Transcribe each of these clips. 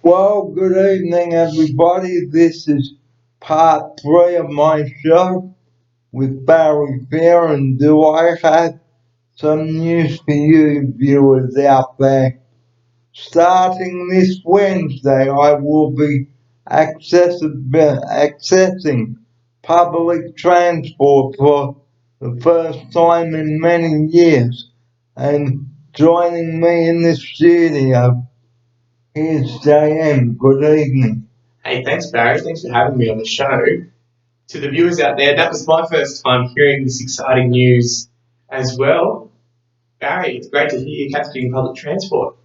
Well, good evening, everybody. This is part three of my show with Barry Fair, and do I have some news for you viewers out there? Starting this Wednesday, I will be accessing public transport for the first time in many years, and joining me in the studio is JM. Good evening. Hey, thanks, Barry. Thanks for having me on the show. To the viewers out there, that was my first time hearing this exciting news as well. Barry, it's great to hear you capturing public transport.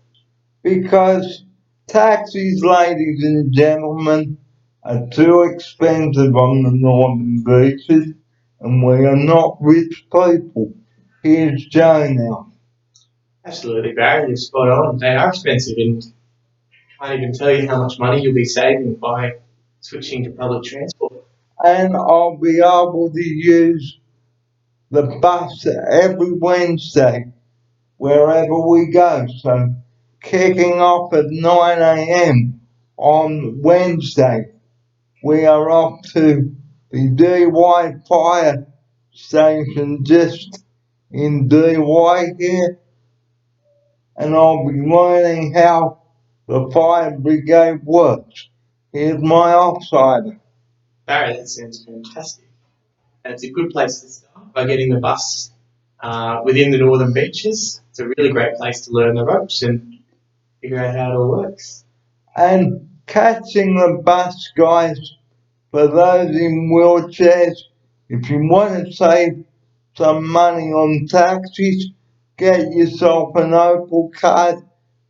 Because taxis, ladies and gentlemen, are too expensive on the northern beaches, and we are not rich people. Here's Joe now. Absolutely, Barry, you're spot on. They are expensive, and I can't even tell you how much money you'll be saving by switching to public transport. And I'll be able to use the bus every Wednesday wherever we go. So, kicking off at 9 a.m. on Wednesday, we are off to the DY fire station just in DY here, and I'll be learning how the fire brigade works. Here's my offsider. Barry, that sounds fantastic. And it's a good place to start by getting the bus within the northern beaches. It's a really great place to learn the ropes and figure out how it all works. And catching the bus, guys, for those in wheelchairs, if you want to save some money on taxis, get yourself an Opal card,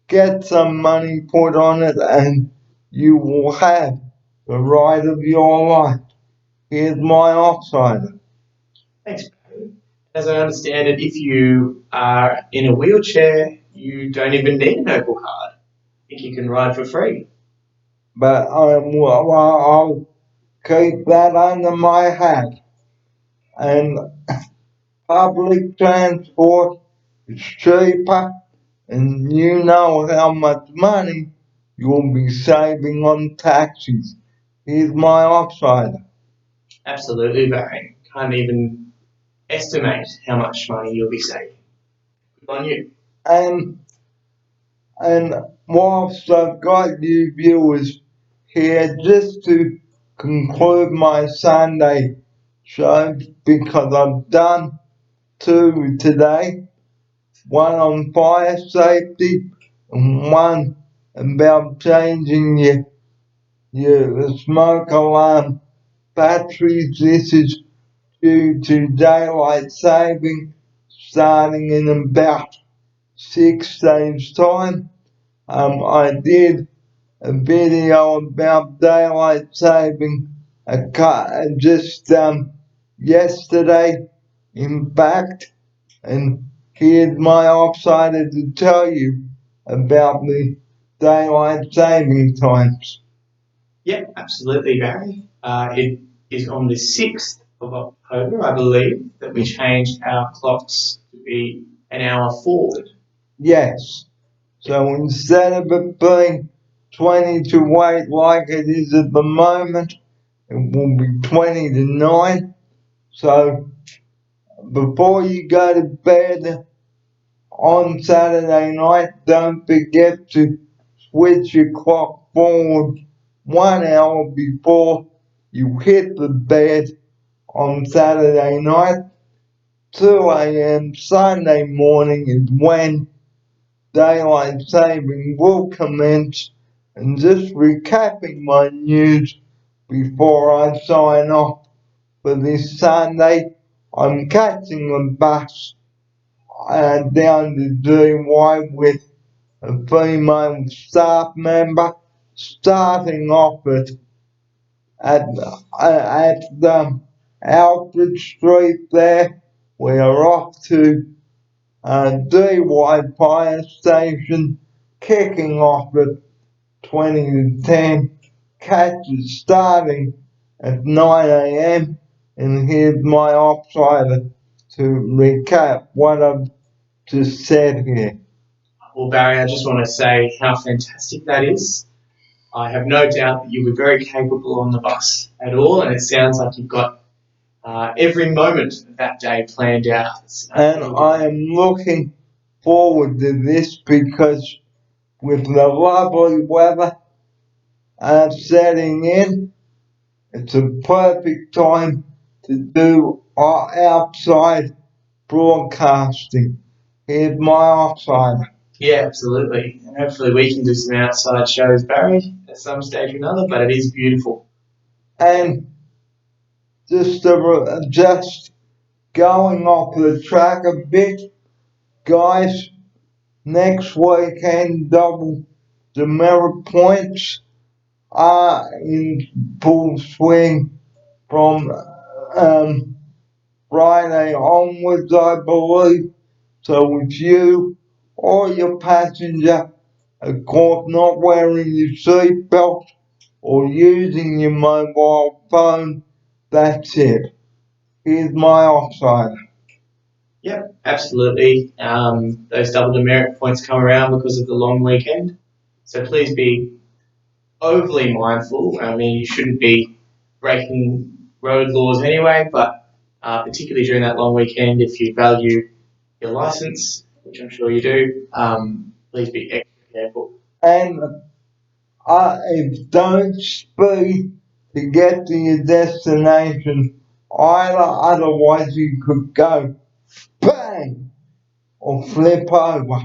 get some money put on it, and you will have the ride of your life. Here's my offsider. Thanks, Barry. As I understand it, if you are in a wheelchair, you don't even need an Opal card. I think you can ride for free. But I'll keep that under my hat. And public transport is cheaper, and you know how much money you'll be saving on taxis. Here's my offsider. Absolutely, Barry. Can't even estimate how much money you'll be saving. Good on you. And and whilst I've got you viewers here, just to conclude my Sunday show, because I've done two today, one on fire safety and one about changing your smoke alarm batteries. This is due to daylight saving starting in about 6 days time. I did a video about daylight saving just yesterday, in fact, and here's my offsider to tell you about the daylight saving times. Yep, absolutely, Barry. It is on the 6th of October, I believe, that we changed our clocks to be an hour forward. Yes. So instead of it being 20 to 8 like it is at the moment, it will be 20 to 9. So before you go to bed on Saturday night, don't forget to switch your clock forward 1 hour before you hit the bed on Saturday night. 2 a.m. Sunday morning is when daylight saving will commence. And just recapping my news before I sign off for this Sunday, I'm catching a bus down to DY with a female staff member, starting off at Alfred Street there. We are off to DY Fire Station, kicking off at 20 to 10. Catches starting at 9 a.m. And here's my offsider to recap what I've just said here. Well, Barry, I just want to say how fantastic that is. I have no doubt that you'll be very capable on the bus at all, and it sounds like you've got every moment of that day planned out. And I am looking forward to this because with the lovely weather setting in, it's a perfect time to do our outside broadcasting. Here's my outsider. Yeah, absolutely. And hopefully we can do some outside shows, Barry, at some stage or another, but it is beautiful. And just going off the track a bit, guys, next weekend double demerit points are in full swing from Friday onwards, I believe. So if you or your passenger are caught not wearing your seatbelt or using your mobile phone, that's it. Here's my offside. Yep, absolutely. Those double demerit points come around because of the long weekend. So please be overly mindful. I mean, you shouldn't be breaking road laws anyway, but particularly during that long weekend, if you value your license, which I'm sure you do, please be extra careful. And don't speed to get to your destination either, otherwise you could go bang or flip over.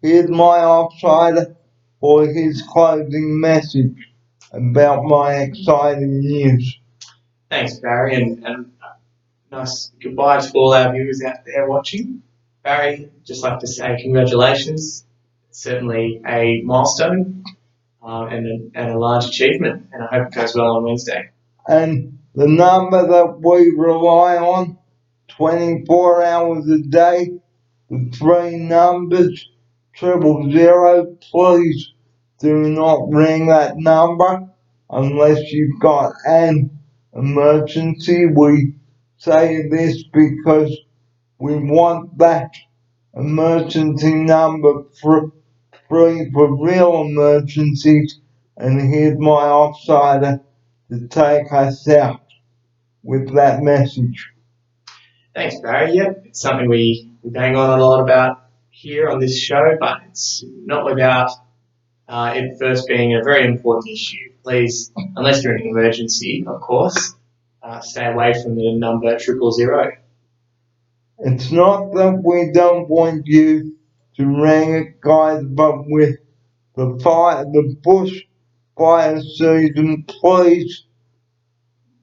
Here's my offsider for his closing message about my exciting news. Thanks, Barry, and nice goodbye to all our viewers out there watching. Barry, just like to say congratulations. It's certainly a milestone and a large achievement, and I hope it goes well on Wednesday. And the number that we rely on 24 hours a day, the three numbers, 000. Please do not ring that number unless you've got an emergency. We say this because we want that emergency number free for real emergencies. And here's my offsider to take us out with that message. Thanks, Barry. Yep, it's something we bang on a lot about here on this show, but it's not without it first being a very important issue. Please, unless you're in an emergency, of course, stay away from the number 000. It's not that we don't want you to ring it, guys, but with the bush fire season, please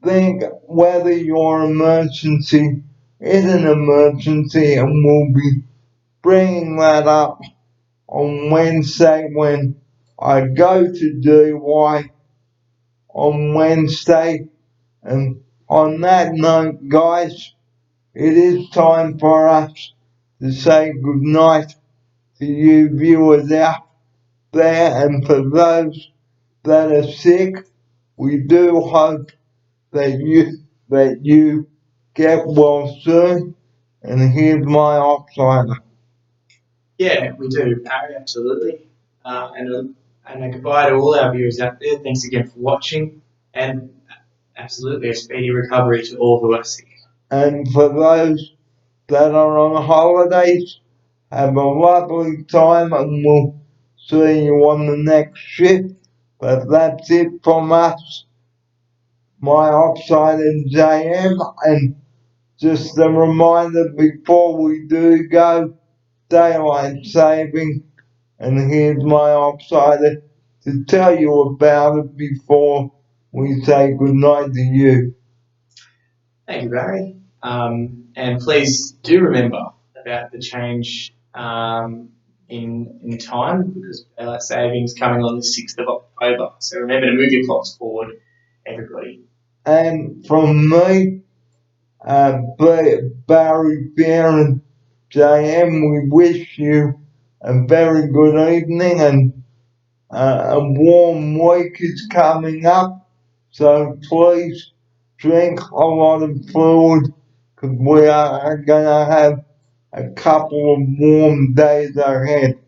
think whether your emergency is an emergency, and we'll be bringing that up on Wednesday when I go to DY on Wednesday. And on that note, guys, it is time for us to say goodnight to you viewers out there, and for those that are sick, we do hope that you get well soon. And here's my offsider. Yeah, we do, Barry, absolutely. And a goodbye to all our viewers out there. Thanks again for watching, and absolutely a speedy recovery to all who are sick. And for those that are on holidays, have a lovely time, and we'll see you on the next shift. But that's it from us, my offsider JM, and just a reminder before we do go, daylight saving, and here's my offsider to tell you about it before we say goodnight to you. Thank you, Barry. And please do remember about the change in time, because daylight savings coming on the 6th of October. So remember to move your clocks forward, everybody. And from me, Barry Bear and JM, we wish you a very good evening, and a warm week is coming up, so please drink a lot of fluid, because we are going to have a couple of warm days ahead.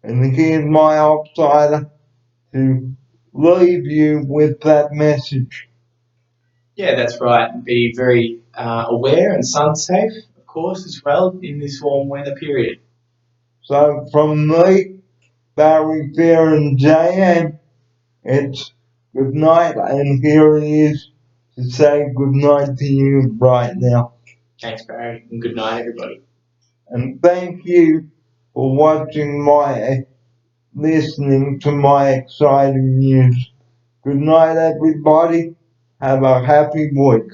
And here's my outsider to leave you with that message. Yeah, that's right. Be very aware and sun safe, of course, as well in this warm weather period. So from me, Barry Fair and JM, it's good night, and here it is to say good night to you right now. Thanks, Barry, and good night, everybody. And thank you for watching listening to my exciting news. Good night, everybody. Have a happy week.